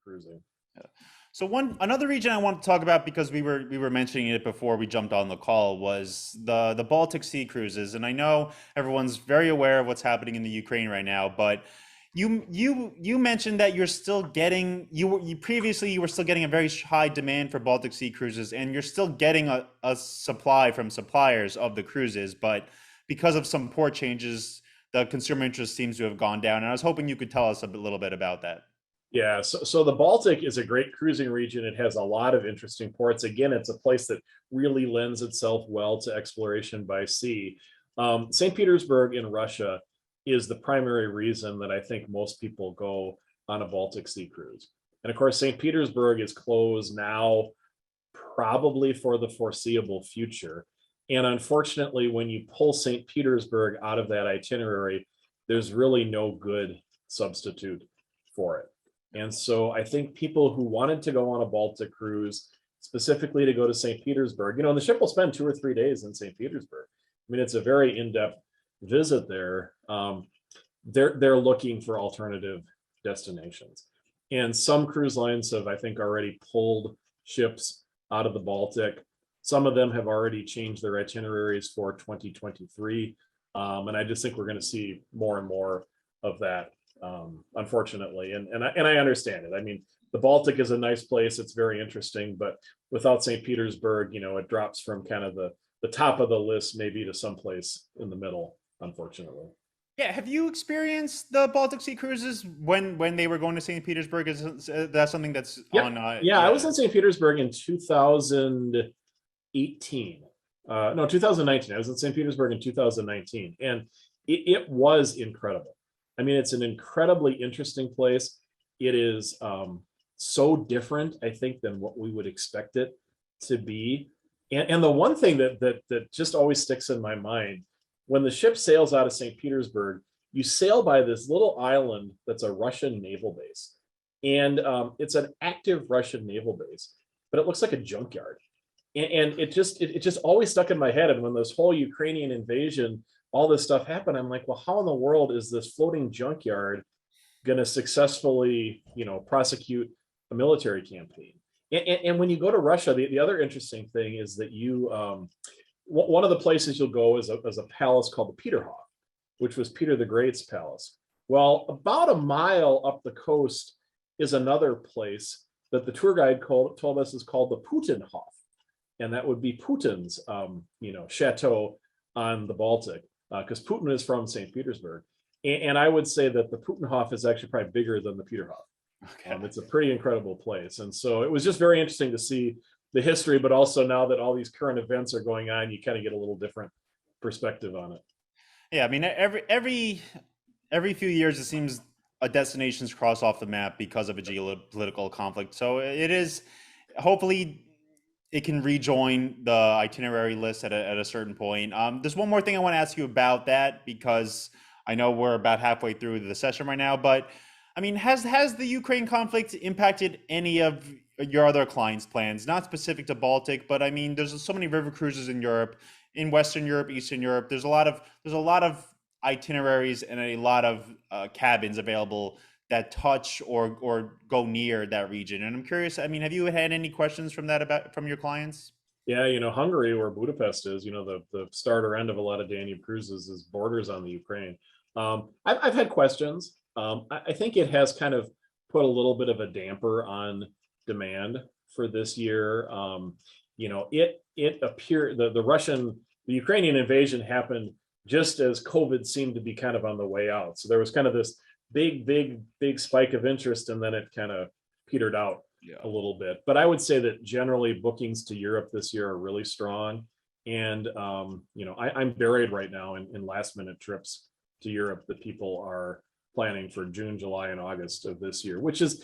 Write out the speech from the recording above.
cruising. So another region I want to talk about because we were mentioning it before we jumped on the call was the Baltic Sea cruises, and I know everyone's very aware of what's happening in the Ukraine right now, but you mentioned that you're still getting you previously you were still getting a very high demand for Baltic Sea cruises, and you're still getting a supply from suppliers of the cruises, but because of some port changes, the consumer interest seems to have gone down, and I was hoping you could tell us little bit about that. Yeah, so the Baltic is a great cruising region. It has a lot of interesting ports. Again, it's a place that really lends itself well to exploration by sea. St. Petersburg in Russia is the primary reason that I think most people go on a Baltic Sea cruise. And of course, St. Petersburg is closed now, probably for the foreseeable future. And unfortunately, when you pull St. Petersburg out of that itinerary, there's really no good substitute for it. And so I think people who wanted to go on a Baltic cruise, specifically to go to St. Petersburg, the ship will spend 2 or 3 days in St. Petersburg. I mean, it's a very in-depth visit there. They're looking for alternative destinations. And some cruise lines have, I think, already pulled ships out of the Baltic. Some of them have already changed their itineraries for 2023. And I just think we're going to see more and more of that, unfortunately. And I understand it. I mean, the Baltic is a nice place. It's very interesting, but without St. Petersburg, it drops from kind of the top of the list, maybe to someplace in the middle, unfortunately. Yeah, have you experienced the Baltic Sea cruises when they were going to St. Petersburg? Is that something that's Yep. on? Yeah, I Yeah. was in St. Petersburg in 2018. No, 2019. I was in St. Petersburg in 2019, and it was incredible. I mean, it's an incredibly interesting place. It is so different, I think, than what we would expect it to be. And the one thing that just always sticks in my mind, when the ship sails out of St. Petersburg, you sail by this little island that's a Russian naval base. And it's an active Russian naval base, but it looks like a junkyard. And it just always stuck in my head. And when this whole Ukrainian invasion, all this stuff happened, I'm like, well, how in the world is this floating junkyard going to successfully, prosecute a military campaign? And when you go to Russia, the other interesting thing is that one of the places you'll go is a palace called the Peterhof, which was Peter the Great's palace. Well, about a mile up the coast is another place that the tour guide told us is called the Putinhof, and that would be Putin's, chateau on the Baltic, because Putin is from St. Petersburg. And I would say that the Putinhof is actually probably bigger than the Peterhof. Okay. It's a pretty incredible place. And so it was just very interesting to see the history, but also now that all these current events are going on, you kind of get a little different perspective on it. Yeah, I mean, every few years it seems a destination's crossed off the map because of a geopolitical conflict. So it is hopefully it can rejoin the itinerary list at a certain point. There's one more thing I want to ask you about that because I know we're about halfway through the session right now, but I mean, has the Ukraine conflict impacted any of your other clients' plans? Not specific to Baltic, but I mean, there's so many river cruises in Europe, in Western Europe, Eastern Europe. There's a lot of itineraries and a lot of cabins available that touch or go near that region. And I'm curious. I mean, have you had any questions from your clients? Yeah, Hungary, where Budapest is, the starter end of a lot of Danube cruises is borders on the Ukraine. I've had questions. I think it has kind of put a little bit of a damper on demand for this year. It appeared the Ukrainian invasion happened just as COVID seemed to be kind of on the way out. So there was kind of this big spike of interest, and then it kind of petered out Yeah. a little bit. But I would say that generally bookings to Europe this year are really strong. And I'm buried right now in last minute trips to Europe that people are planning for June, July, and August of this year, which is